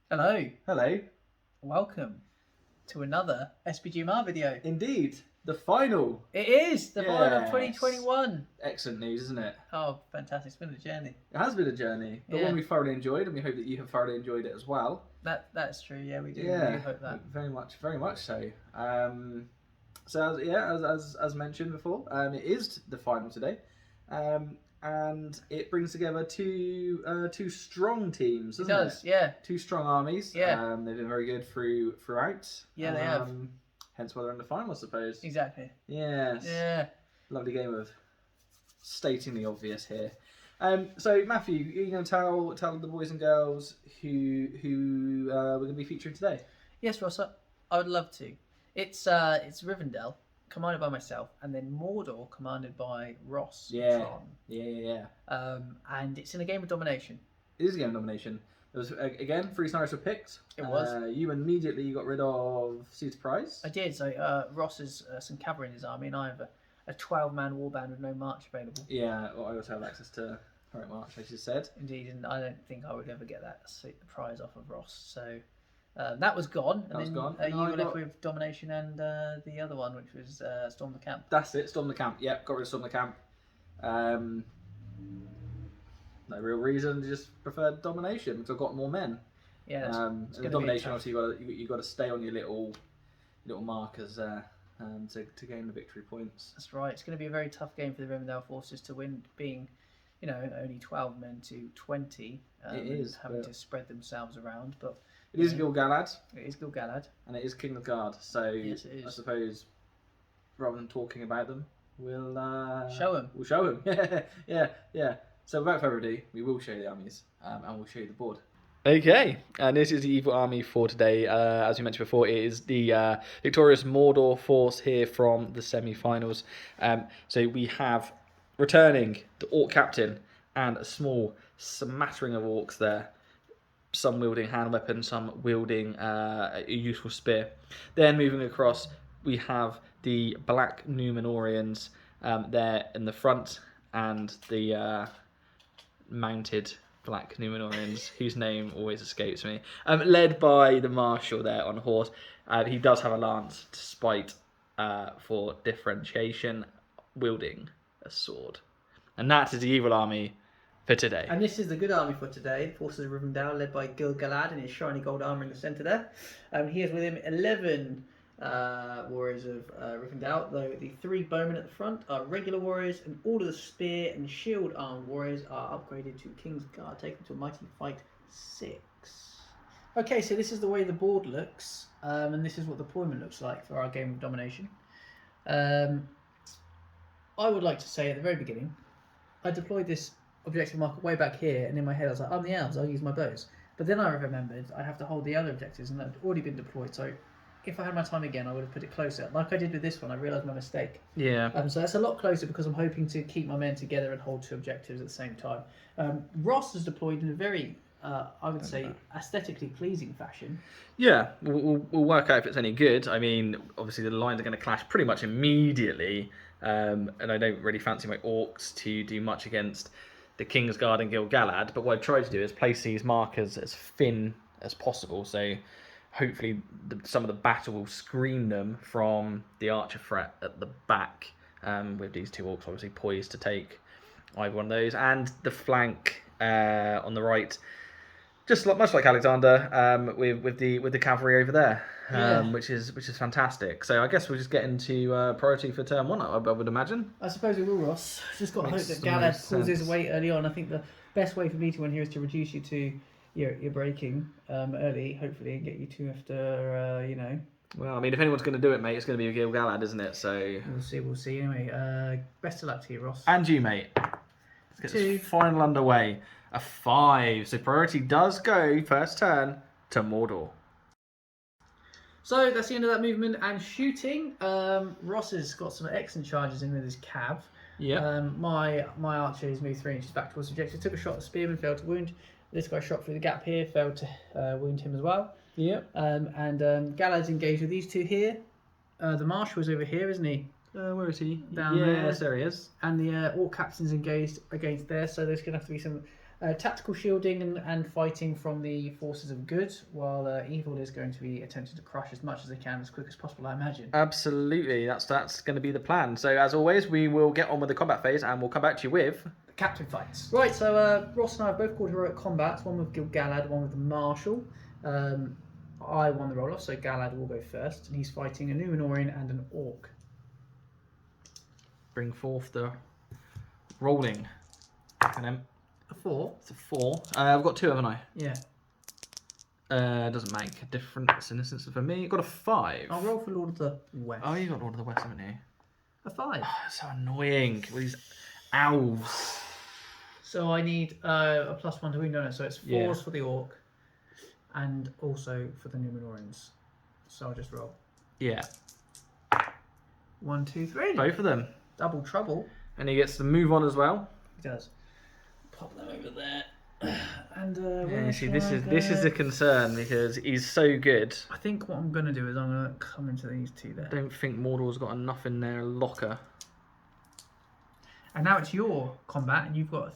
Hello, Hello. welcome to another SPGMR video. Indeed, the final. It is the final of Yes. 2021. Excellent news, isn't it? Oh, fantastic. It's been a journey. It has been a journey, but Yeah. one we thoroughly enjoyed, and we hope that you have thoroughly enjoyed it as well. That's true. Yeah, we do. Yeah, We do hope that. very much so. As mentioned before, it is the final today, and it brings together two strong teams. It Doesn't does. Yeah. Two strong armies. Yeah. They've been very good throughout. Yeah, they have. Hence why they're in the final, I suppose. Exactly. Yes. Yeah. Lovely game of stating the obvious here. So Matthew, you're going to tell the boys and girls who we're going to be featuring today. Yes, Ross. I would love to. It's Rivendell, commanded by myself, and then Mordor, commanded by Ross. Yeah. Tron. Yeah. And it's in a game of domination. It is a game of domination. There was again 3 scenarios were picked. It was. You immediately got rid of Sea to Prize. I did. So Ross has some cavalry in his army, and I have a 12-man warband with no march available. Yeah. Well, I also have access to Heroic March, as you said. Indeed, and I don't think I would ever get that prize off of Ross. So that was gone. And that was gone. You were left with domination and the other one, which was Storm the Camp. That's it. Storm the Camp. Yep. Got rid of Storm the Camp. No real reason, just preferred domination because I've got more men. Yeah, and domination, obviously, you got to stay on your little markers there to gain the victory points. That's right. It's going to be a very tough game for the Rivendell forces to win, being only 12 men to 20. It is having to spread themselves around, but it is Gil-galad. It is Gil-galad, and it is King of Guard. So yes, it is. I suppose rather than talking about them, we'll show them. We'll show them. Yeah. So without further ado, we will show you the armies, and we'll show you the board. Okay, and this is the evil army for today. As we mentioned before, it is the victorious Mordor force here from the semi-finals. So we have returning the Orc captain and a small smattering of orcs there. Some wielding hand weapons, some wielding a useful spear. Then moving across, we have the black numenoreans there in the front, and the mounted black numenoreans, whose name always escapes me, led by the marshal there on horse. He does have a lance, despite for differentiation, wielding a sword. And that is the evil army for today. And this is the good army for today. The forces of Rivendell, led by Gil-galad in his shiny gold armour in the centre there. He has with him 11 warriors of Rivendell, though the 3 bowmen at the front are regular warriors, and all of the spear and shield armed warriors are upgraded to King's Guard, taken to a mighty fight 6. Okay, so this is the way the board looks, and this is what the deployment looks like for our game of domination. I would like to say at the very beginning, I deployed this objective marker way back here, and in my head I was like, I'm the elves, I'll use my bows. But then I remembered I have to hold the other objectives, and that had already been deployed, so if I had my time again, I would have put it closer. Like I did with this one, I realised my mistake. Yeah. So that's a lot closer because I'm hoping to keep my men together and hold 2 objectives at the same time. Ross is deployed in a very, I would say, aesthetically pleasing fashion. Yeah, we'll work out if it's any good. I mean, obviously the lines are going to clash pretty much immediately, and I don't really fancy my orcs to do much against the King's Guard and Gil-galad, but what I've tried to do is place these markers as thin as possible, so hopefully some of the battle will screen them from the archer threat at the back, with these 2 orcs obviously poised to take either one of those, and the flank on the right, just much like Alexander, with the cavalry over there, which is fantastic. So I guess we'll just get into priority for turn 1, I would imagine. I suppose we will, Ross. Just got to hope that Galad pulls his weight early on. I think the best way for me to win here is to reduce you to your breaking early, hopefully, and get you to after, Well, I mean, if anyone's going to do it, mate, it's going to be Gil-galad, isn't it? So we'll see. Anyway, best of luck to you, Ross. And you, mate. Let's get this final underway. A 5. So priority does go first turn to Mordor. So that's the end of that movement and shooting. Ross has got some excellent charges in with his cav. Yeah. My archer has moved 3 inches back towards the objective. Took a shot at the spearman, failed to wound. This guy shot through the gap here, failed to wound him as well. Yep. Galad's engaged with these 2 here. The marshal is over here, isn't he? Where is he? Down there. Yes, there he is. And the Orc captain's engaged against there, so there's going to have to be some Tactical shielding and fighting from the forces of good, while evil is going to be attempting to crush as much as they can as quick as possible, I imagine. Absolutely, that's going to be the plan. So as always, we will get on with the combat phase, and we'll come back to you with The captain fights. Right, so Ross and I have both called heroic combats, one with Gil-galad, one with the Marshal. I won the roll-off, so Galad will go first, and he's fighting a Numenorian and an Orc. bring forth the rolling. And then A 4? it's a 4. I've got 2, haven't I? Yeah. Doesn't make a difference in this instance for me. Got a 5. I'll roll for Lord of the West. Oh, you got Lord of the West, haven't you? A 5. So annoying with these owls. So I need a +1 to wound on it, so it's 4s for the Orc, and also for the Numenoreans. So I'll just roll. Yeah. 1, 2, 3. Both of them. Double trouble. And he gets to move on as well. He does. Pop them over there. And Yeah, you see, this is a concern because he's so good. I think what I'm gonna do is I'm gonna come into these two there. I don't think Mordor's got enough in their locker. And now it's your combat, and you've got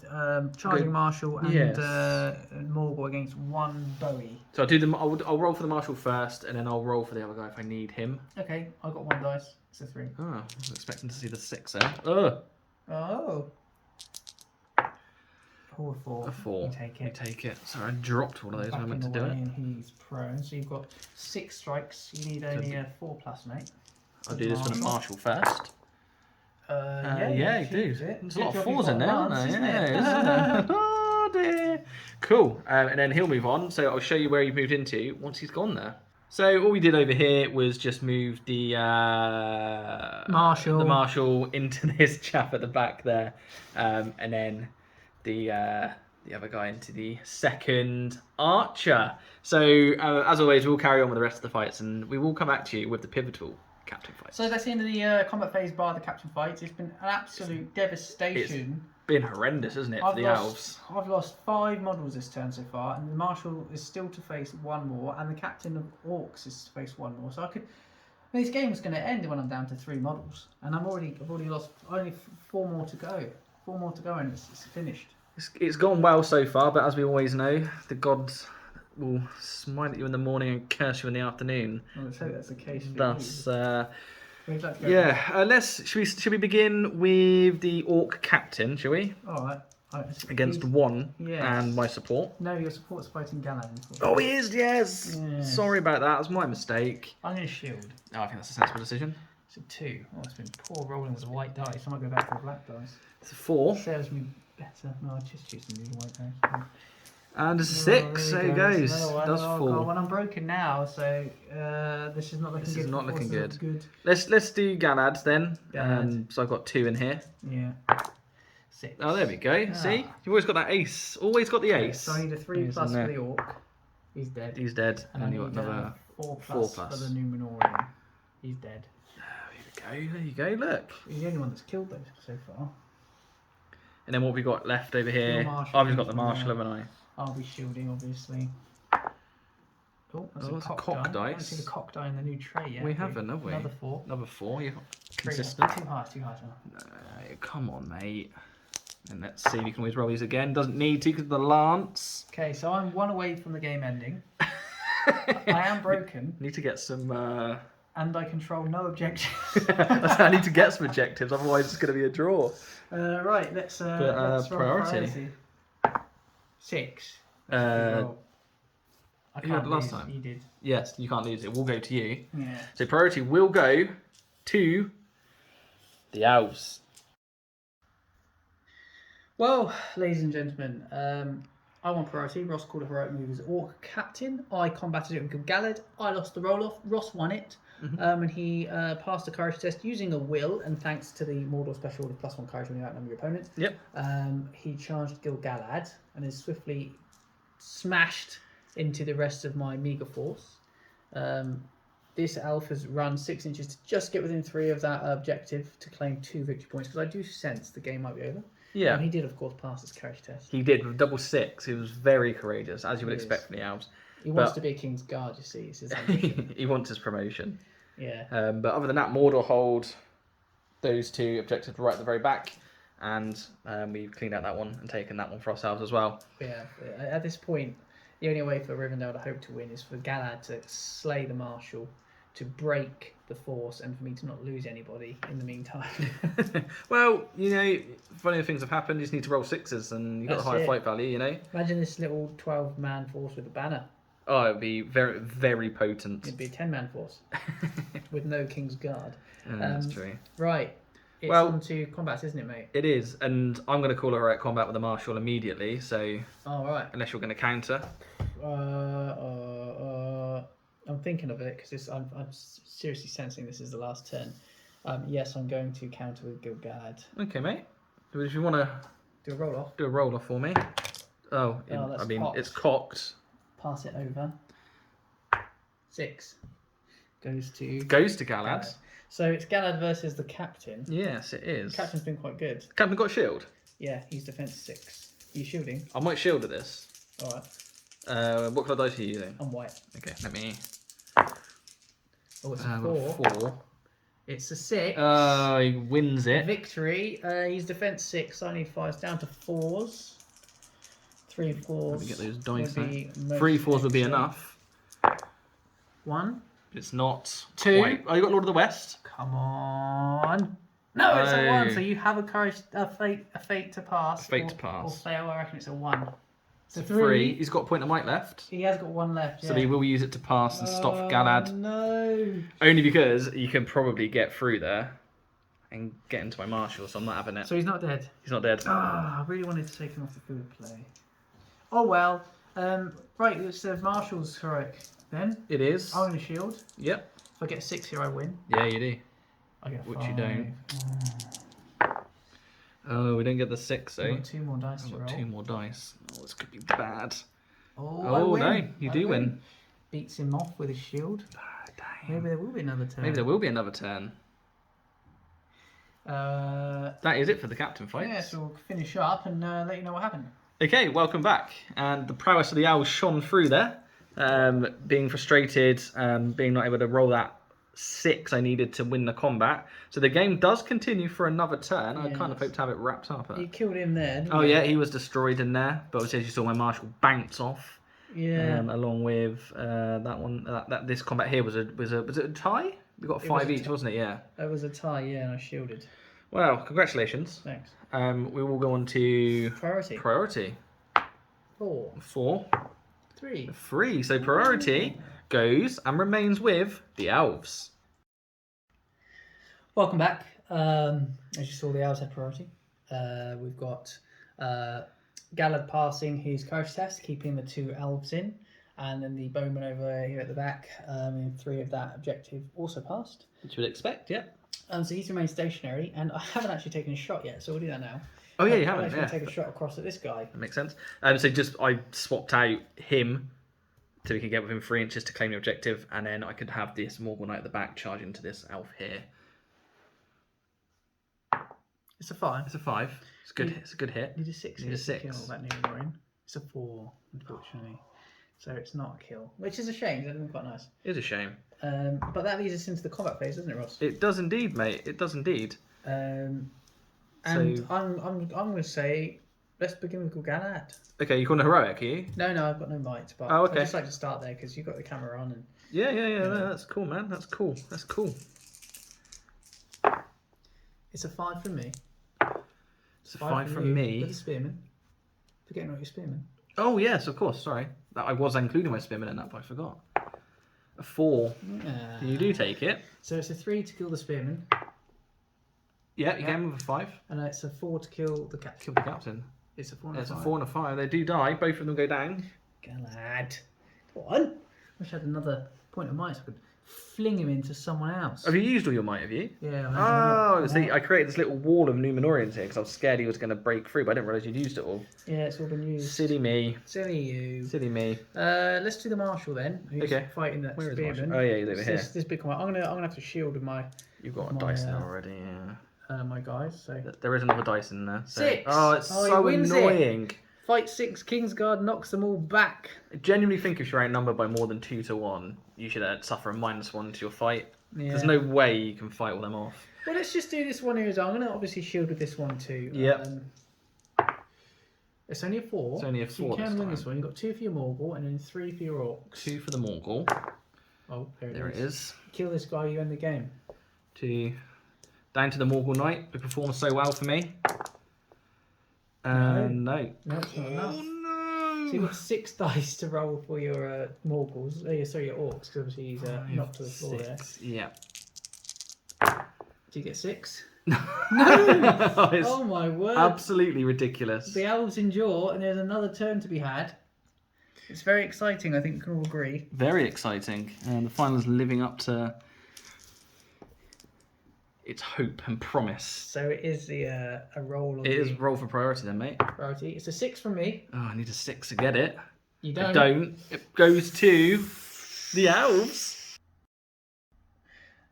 Charging Good. Marshal and Yes. Morgul against one Bowie. So I'll do the. I'll roll for the Marshal first, and then I'll roll for the other guy if I need him. Okay, I've got 1 dice. It's a 3. Oh, I was expecting to see the 6 there. Oh, Oh. Oh, a 4. a 4. You take it. We take it. Sorry, I dropped one of those when I meant to do it. And he's prone, so you've got 6 strikes. You need only a 4+, mate. I'll do this for the Marshal first. Yeah, you do. choose it. There's a Good lot of job you've 4s in got there, Lance, aren't isn't there? it? Yeah, isn't there? Oh dear. Cool. And then he'll move on. So I'll show you where he moved into once he's gone there. So all we did over here was just move the Marshal into this chap at the back there, and then the other guy into the second archer. So as always, we'll carry on with the rest of the fights, and we will come back to you with the pivotal captain fights. So that's the end of the combat phase bar the captain fights. It's been an absolute devastation. Been horrendous, isn't it, for the elves? I've lost 5 models this turn so far, and the Marshal is still to face 1 more, and the Captain of Orcs is to face 1 more. So this game is going to end when I'm down to 3 models, and I've already lost only 4 more to go. 4 more to go, and it's finished. It's gone well so far, but as we always know, the gods will smite at you in the morning and curse you in the afternoon. I would say that's the case. Thus, We'd like to go yeah. Should we begin with the Orc captain? Shall we? All right. Against 1 Yes. and my support. No, your support's fighting Galan. Oh, he is. Yes. Yes. Sorry about that. It was my mistake. I'm going to shield. Oh, I think that's a sensible decision. It's a 2. Oh, it's been poor rolling with a white dice. I might go back to the black dice. It's a 4 Serves me better. No, I just choose the new white dice. and a 6. There he goes. Does 4. God, well, I'm broken now, so this is not looking This good. is not looking Forces good. of Let's do Galad then. Galad. So I've got 2 in here. Yeah. 6. Oh, there we go. Ah. See, you've always got that ace. Always got the ace. So I need a 3+ He's for in there. the Orc. He's dead. He's dead. And And I then need you've got another 4+ 4+. for the Numenorian. He's dead. There you go. Look. He's the only one that's killed those so far. And then what have we got left over here? Marshal. I've just got the Marshal, haven't I? I'll be shielding, obviously. Oh, that's Oh, a that's a cock cock die. I haven't dice. seen the cock die in the new tray yet. We haven't, have we? Another 4. Another 4. You're 3. consistent. Too hard. Come on, mate. And let's see if you can always roll these again. Doesn't need to because of the lance. Okay, so I'm 1 away from the game ending. I am broken, Need to get some. and I control no objectives. I need to get some objectives, otherwise it's going to be a draw. Right, let's roll priority. 6. Uh, I you had can't last lose. time. You did. Yes, you can't lose it. We'll go to you. Yeah. So priority will go to the elves. Well, ladies and gentlemen, I won priority. Ross called a heroic move as Orc Captain. I combated it with Galad. I lost the roll-off. Ross won it. And he passed the courage test using a will, and thanks to the Mordor special with +1 courage when you outnumber your opponent. Yep. He charged Gil-galad and is swiftly smashed into the rest of my meager force. This elf has run 6 inches to just get within 3 of that objective to claim 2 victory points, because I do sense the game might be over. Yeah. He did, of course, pass his courage test. He did with double 6. He was very courageous, as you would He expect is. from the elves. He wants to be a King's Guard, you see. It's his ambition. He wants his promotion. Yeah. But other than that, Mordor hold those 2 objectives right at the very back. and we've cleaned out that one and taken that one for ourselves as well. Yeah, at this point, the only way for Rivendell to hope to win is for Galad to slay the Marshal, to break the force, and for me to not lose anybody in the meantime. Well, funny things have happened. You just need to roll 6s, and you've got a higher fight value, Imagine this little 12-man force with a banner. Oh, it would be very, very potent. It'd be a 10-man force with no King's Guard. That's true. Right. It's on to combats, isn't it, mate? It is, and I'm going to call her at combat with the Marshal immediately, so... Oh, right. Unless you're going to counter. I'm thinking of it, because I'm seriously sensing this is the last turn. Yes, I'm going to counter with Gil-galad. Okay, mate. If you want to... Do a roll-off. Do a roll-off for me. It's cocked. Pass it over. 6. Goes to Galad. So it's Galad versus the captain. Yes, it is. The captain's been quite good. Captain got a shield? Yeah, he's defense 6. Are you shielding? I might shield at this. Alright. What colour dice are you using? I'm white. Okay, let me... Oh, it's a 4. It's a 6. He wins it. Victory. He's defense 6. I need 5s down to 4s. 3 4s. Let me get those dice now. 3 4s would be enough. 1. It's not 2. Quite. Oh, you got Lord of the West? Come on. No, it's a 1. So you have a fate to pass. A fate to pass. Or fail. I reckon it's a 1. So 3. He's got a point of might left. He has got 1 left. So he will use it to pass and stop Galad. No. Only because you can probably get through there and get into my Marshal, so I'm not having it. So he's not dead. He's not dead. I really wanted to take him off the field of play. Oh well. Right, it's the Marshal's heroic then. It is. I'm going to shield. Yep. If I get a 6 here, I win. Yeah, you do. I get 5. Which you don't. Oh, we didn't get the 6, eh? I've got 2 more dice to I've roll. got 2 more dice. Oh, this could be bad. Oh, no, you do win. Beats him off with his shield. Dang. Maybe there will be another turn. Maybe there will be another turn. That is it for the captain fight. Yeah, so we'll finish up and let you know what happened. Okay, welcome back. And the prowess of the owls shone through there. Being frustrated, being not able to roll that 6 I needed to win the combat. So the game does continue for another turn. I kind of hope to have it wrapped up. You killed him there, didn't Oh you? yeah, he was destroyed in there. But obviously, as you saw, my Marshal bounce off. Yeah. Along with that one. This combat here was it a tie? We got 5 each, wasn't it? Yeah. It was a tie, yeah, and I shielded. Well, congratulations. Thanks. We will go on to Priority. 4. 4. 3. 3. So priority goes and remains with the elves. Welcome back. As you saw, the elves had priority. We've got Galad passing his courage test, keeping the 2 elves in, and then the bowman over here at the back, in 3 of that objective also passed. Which you would expect, yeah. So he's remained stationary, and I haven't actually taken a shot yet, so we'll do that now. Oh yeah, you haven't. I'm actually Yeah, going to take a shot across at this guy. that makes sense. So I swapped out him so we could get within 3 inches to claim the objective, and then I could have this Morgul Knight at the back charge into this elf here. It's a 5. It's a 5. It's good. It's a good hit. Need a 6. Need a 6. Kill that numenorean. It's a 4, unfortunately. So it's not a kill, which is a shame. That would be quite nice. It's a shame. But that leads us into the combat phase, doesn't it, Ross? It does indeed, mate. It does indeed. And So- I'm going to say let's begin with Gil-galad. Okay, you're calling a heroic, are you? No, I've got no might, but Oh, okay. I just like to start there because you've got the camera on. And Yeah. No, that's cool, man. That's cool. it's a 5 from me. It's a 5 from me. With a spearman. Forgetting about your spearman. Oh yes, of course. Sorry, I was including my spearman in that, but I forgot. A 4. Yeah. You do take it. So it's a 3 to kill the spearman, Yeah, you can with a 5. and it's a 4 to kill the captain. Kill the captain. It's a 4 and a It's a 5. 4 and a 5. They do die. Both of them go down. Galad. Go on. Wish I had another point of might so I could fling him into someone else. Have you used all your might? Have you? Yeah. Oh, see, I created this little wall of numenoreans here because I was scared he was going to break through, but I didn't realise you'd used it all. Yeah, it's all been used. Silly me. Silly you. Silly me. Let's do the marshal then. Who's Okay. fighting that Where is spearman? Marshall? Oh yeah, he's over here. This big combat. I'm gonna have to shield with my You've got a my, dice there already. Yeah. my guys. So There is another dice in there. So... 6. Oh, it's Oh, he so wins it. annoying. fight 6. Kingsguard knocks them all back. I genuinely think if you're outnumbered by more than 2 to 1, you should suffer a -1 to your fight. Yeah. There's no way you can fight all them off. Well, let's just do this one here as well. I'm going to obviously shield with this one too. Yep. It's only a 4. It's only a 4 So you can this win time. this one. You've got 2 for your Morgul and then 3 for your Orcs. 2 for the Morgul. Oh, There it is. Kill this guy, you end the game. 2. Down to the Morgul Knight, who performed so well for me. No. No. No, it's not enough. Oh no! So you've got 6 dice to roll for your Morguls. Sorry, your Orcs, because obviously he's knocked to the floor there. 6. Yeah. Do you get 6? No! It's Oh my word. absolutely ridiculous. The elves endure, and there's another turn to be had. It's very exciting, I think we can all agree. Very exciting. And the final is living up to its hope and promise. So it is a roll of It is roll for priority then, mate. priority. It's a 6 from me. Oh, I need a 6 to get it. You I don't. don't. It goes to the elves.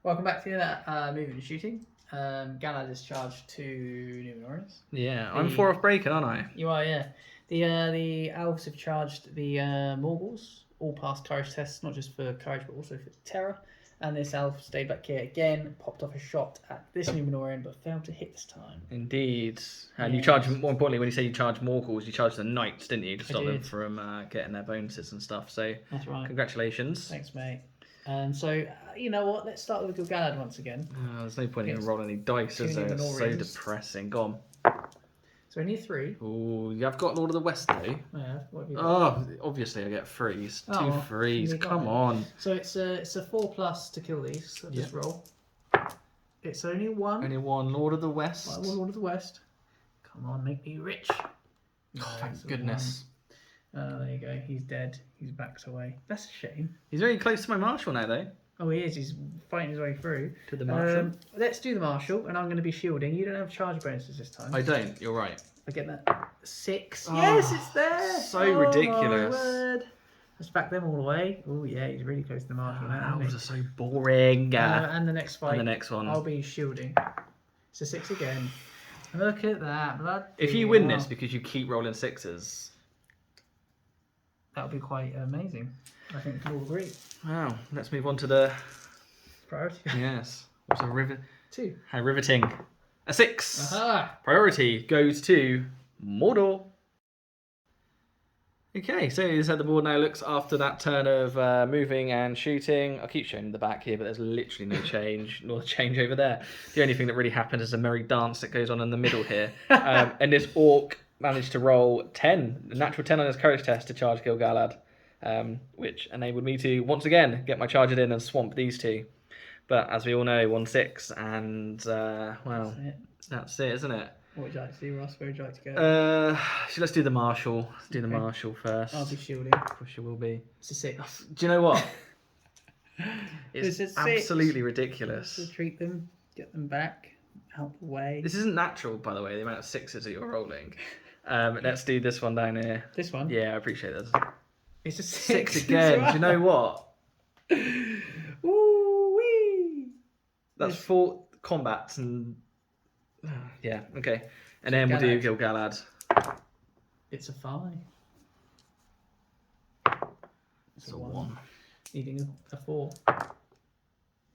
Welcome back to the moving and shooting. Galad is charged to numenoreans. Yeah, I'm 4 off breaking, aren't I? You are, yeah. The elves have charged the Morgals. All passed courage tests, not just for courage but also for terror. And this elf stayed back here again, popped off a shot at this numenorian, but failed to hit this time. Indeed. And you Yes. charge, more importantly, when you say you charge Morgals, you charge the knights, didn't you? To stop them did. from getting their bonuses and stuff. So, That's right. congratulations. Thanks, mate. So, you know what? Let's start with Galad once again. There's no point in Yes. rolling any dice, is there? It's so Numenoreans. depressing. Go on. So, only 3. Ooh, you have got Lord of the West, though. Yeah, what have you got? Oh, obviously I get 3s. Oh, 2 3s. you got Come it. on. So, it's a 4+ to kill these. So, just roll. It's only 1. Only 1 Lord of the West. Right, one Lord of the West. Come on, make me rich. Oh, No, thank it's a goodness. 1. There you go. He's dead. He's backed away. That's a shame. He's very close to my marshal now, though. Oh, he is. He's fighting his way through. To the marshal. Let's do the marshal, and I'm going to be shielding. You don't have charge bonuses this time. I don't. You're right. I get that. 6. Oh, Yes, it's there. so Oh, ridiculous. My word. Let's back them all away. Oh, yeah, he's really close to the marshal now. Elves Isn't are he? so boring. And the next fight, And the next one. I'll be shielding. It's a 6 again. Look at that. Bloody If you win hell. this because you keep rolling 6s, that would be quite amazing. I think we'll agree. wow. Let's move on to the Priority. yes. What's a rivet? 2. How riveting. A 6. Aha! Priority goes to Mordor. Okay, so this is how the board now looks after that turn of moving and shooting. I'll keep showing the back here, but there's literally no change, nor change over there. The only thing that really happened is a merry dance that goes on in the middle here. And this orc managed to roll 10, a natural 10 on his courage test to charge Gil-galad, which enabled me to, once again, get my charger in and swamp these two. But as we all know, 1-6, and, well, that's it, isn't it? What would you like to do, Ross? Where would you like to go? So let's do the marshal. Let's do the Okay. marshal first. I'll be shielding. Of course you will be. It's a 6. Do you know what? It's It's a 6. absolutely ridiculous. Retreat them, get them back, out the way. This isn't natural, by the way, the amount of 6s that you're rolling. Let's do this one down here. This one? Yeah, I appreciate this. It's a 6 6 again. Do you know what? Ooh-wee! That's 4 combats and... Yeah, okay. And then we'll do Gil-galad. It's a 5. It's a 1. Needing a 4.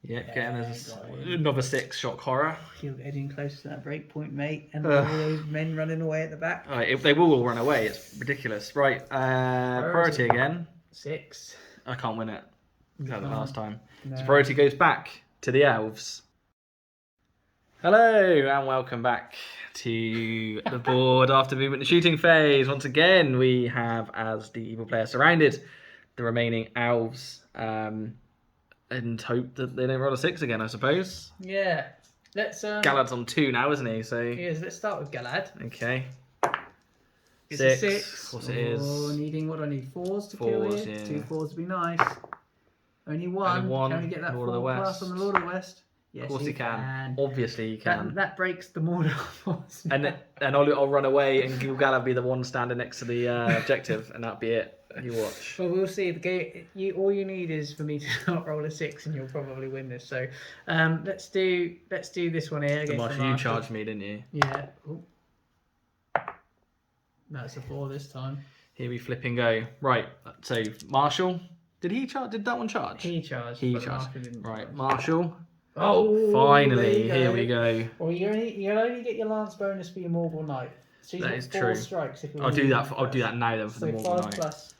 Yeah, getting us got it. another 6 shock horror. You're getting close to that break point, mate. And all those men running away at the back. Alright, if they will all run away, it's ridiculous. Right, priority again. 6. I can't win it. Like the last time. No. So priority goes back to the elves. Hello and welcome back to the board after movement and shooting phase. Once again, we have, as the evil player, surrounded the remaining elves and hope that they don't roll a 6 again, I suppose. Yeah. Let's Galad's on 2 now, isn't he? So Yes, let's start with Galad. okay. It's 6. a 6. Of course it is. Needing, what do I need? 4s to kill 4s, here. yeah. 2 4s would be nice. Only 1. Only 1, Can we get that Lord of 4 the plus West. on the Lord of the West? Yes, Of course he can. Obviously he can. That breaks the Mordor force. And I'll run away and Gil-galad be the one standing next to the objective, and that'll be it. You watch. Well, we'll see. The game. All you need is for me to not roll a 6, and you'll probably win this. So, let's do this one here. The Against marshal, the you marshal. charged me, didn't you? Yeah. Ooh. That's a 4 this time. Here we flip and go. Right. So Marshall, did he charge? Did that one charge? He charged. He but the charged. marshal didn't Right. charge. Marshall. Oh, Finally, there you here we go. Well, you'll only get your lance bonus for your Morgul Knight. So he's That got is 4 true. strikes if you're I'll do moving that. I'll do first. that now then for the So Morgul 5 Knight. plus.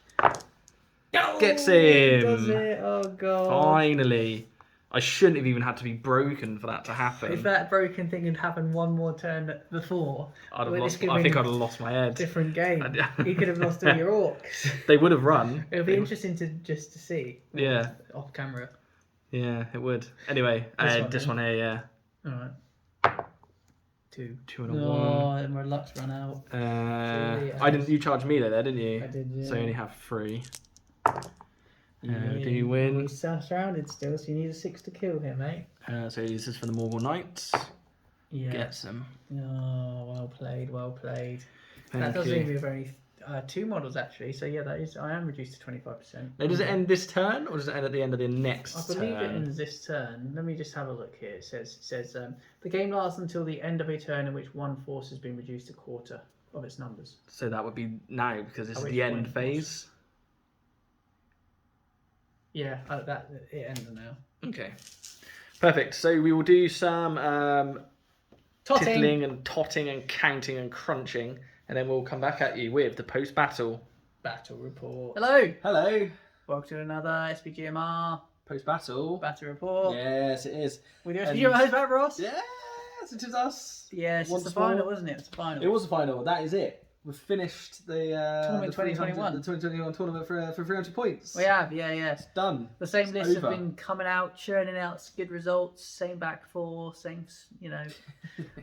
Gets He does him. it. Oh god. Finally. I shouldn't have even had to be broken for that to happen. If that broken thing had happened one more turn before, I this think could I'd have have been lost my head. a different game. You could have lost all your orcs. They would have run. It'll be interesting to see. Yeah. Off camera. Yeah, it would. Anyway, this one here, yeah. Alright. 2. 2 and a 1. Oh, and my luck's run out. I didn't. You charged me there, didn't you? I did, yeah. So you only have 3. Yeah, do you win? He's surrounded still, so you need a 6 to kill him, mate. So this is for the Morgul Knights. Yeah. Gets him. Oh, well played, well played. Thank that does you. leave me with only 2 models actually. So yeah, that is. I am reduced to 25%. Now, does it end this turn, or does it end at the end of the next I believe turn? it ends this turn. Let me just have a look here. It says the game lasts until the end of a turn in which one force has been reduced to quarter of its numbers. So that would be now because this At is which the end point phase. Yeah, it ends now. Okay, perfect. So we will do some Totting. tickling and totting and counting and crunching, and then we'll come back at you with the post-battle Battle report. Hello. Hello. Welcome to another SBGMR Post-battle. battle report. Yes, it is. With your And- SBGMR host, Matt Ross. Yes, it is us. Yes, Once it's the more. final, wasn't it? It's the final. It was the final. That is it. We've finished the Tournament the 2021. The 2021 tournament for 300 points. We have, yeah. It's done. The same It's lists over. have been coming out, churning out good results, same back four, same,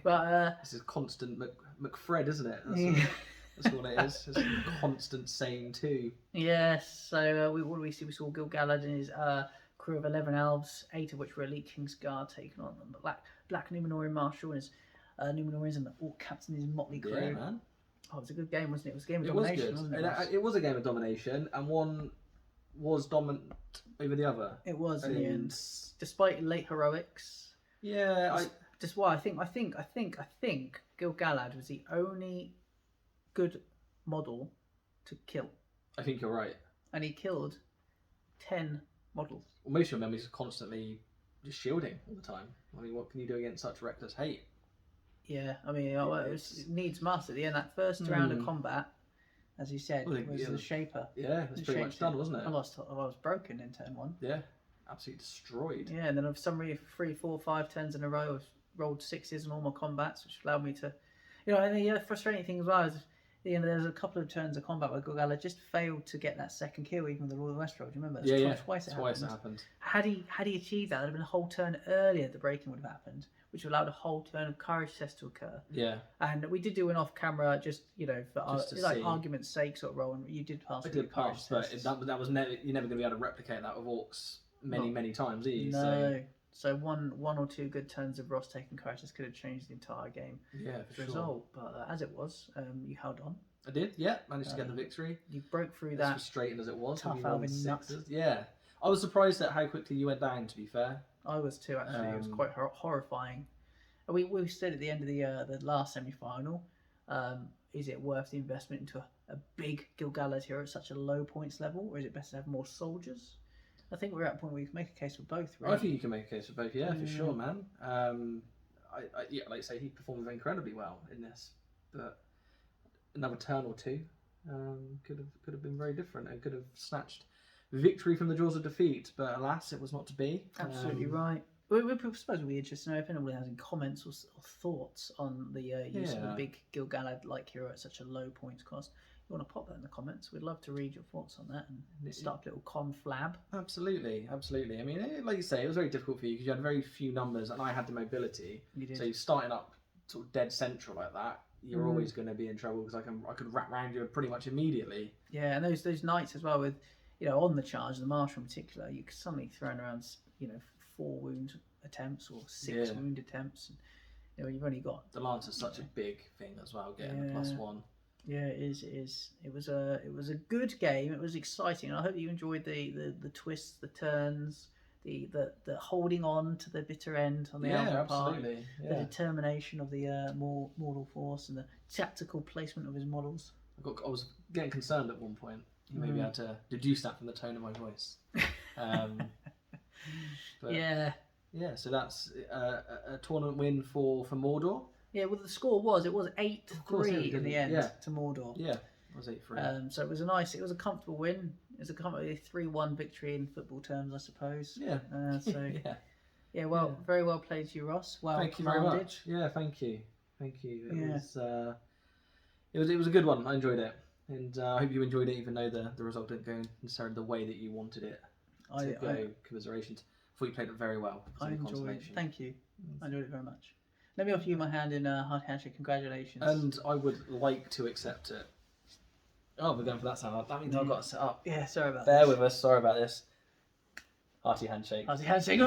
But This is constant McFred, isn't it? Yeah. That's what it is. It's a constant same too. yes. So what do we see? We saw Gil-galad and his crew of 11 elves, 8 of which were elite Kingsguard, taking on the black Numenorian Marshal and his Numenoreans, and the Orc Captain his motley crew. Yeah, man. Oh, it was a good game, wasn't it? It was a game of It was domination, good. wasn't it? Ross? It was a game of domination, and one was dominant over the other. It was in the And- end, despite late heroics. Yeah, Just why I think Gil-galad was the only good model to kill, I think you're right. and he killed 10 models. Well, most of your memories are constantly just shielding all the time. I mean, what can you do against such reckless hate? Yeah, I mean, it needs must at the end. That first round of combat, as you said, Well, was yeah, the shaper. Yeah, it's pretty much done, wasn't it? I was broken in turn 1. Yeah, absolutely destroyed. Yeah, and then for some reason, 3, 4, 5 turns in a row, I've rolled 6s in all my combats, which allowed me to, and the frustrating thing as well is, there's a couple of turns of combat where Gil-galad just failed to get that second kill, even with the Royal Westfold. Do you remember? Yeah, Twice it happened. Had he achieved that, there'd have been a whole turn earlier. The breaking would have happened, which allowed a whole turn of courage test to occur. Yeah. And we did do an off-camera, just for Just to like see. argument's sake, sort of role. And you did pass. I with your did pass, but tests. that was never. You're never going to be able to replicate that with orcs many times, are you? No. So one or two good turns of Ross taking courage test could have changed the entire game Yeah, for sure. result. But as it was, you held on. I did. Yeah, managed to get the victory. You broke through As that. frustrating as it was. tough we won elven nut. 6s. Yeah, I was surprised at how quickly you went down. To be fair. I was too, actually. It was quite horrifying. And we said at the end of the last semi-final, is it worth the investment into a big Gil-galad hero at such a low points level, or is it best to have more soldiers? I think we're at a point where you can make a case for both, really. I think you can make a case for both. Yeah, for sure, man. Yeah, like I say, he performed incredibly well in this, but another turn or two could have been very different and could have snatched victory from the jaws of defeat. But alas, it was not to be. Absolutely right. We suppose we'll be interested to know if anyone has any comments or thoughts on the use of a big Gil-galad-like hero at such a low points cost. You want to pop that in the comments? We'd love to read your thoughts on that and start a little conflab. Absolutely. I mean, like you say, it was very difficult for you because you had very few numbers and I had the mobility. You did. So you're starting up sort of dead central like that. You're always going to be in trouble because I could wrap around you pretty much immediately. Yeah, and those knights as well with, on the charge, the marshal in particular, you could suddenly thrown around, 4 wound attempts or 6 wound attempts. And, you've only got the lance is such a big thing as well, getting the +1. Yeah, it is. It was a good game. It was exciting, and I hope you enjoyed the twists, the turns, the holding on to the bitter end on the elven part, absolutely. the determination of the mortal force, and the tactical placement of his models. I was getting concerned at one point. You maybe had to deduce that from the tone of my voice. But yeah. Yeah, so that's a tournament win for Mordor. Yeah, well, the score was 8-3 in the end Yeah. to Mordor. Yeah, it was 8-3. So it was a comfortable win. It was a comfortable 3-1 victory in football terms, I suppose. Yeah. So yeah. Very well played to you, Ross. Well Thank you commanded. very much. Yeah, thank you. It was a good one. I enjoyed it, and I hope you enjoyed it, even though the result didn't go necessarily the way that you wanted it to go. Commiserations. I thought you played it very well. I enjoyed it. Thank you. I enjoyed it very much. Let me offer you my hand in a hard handshake. Congratulations. And I would like to accept it. Oh, we're going for that sound. That means I've got to set up. Yeah, sorry about Bear with us. Sorry about this. Hearty handshake. Hearty handshake.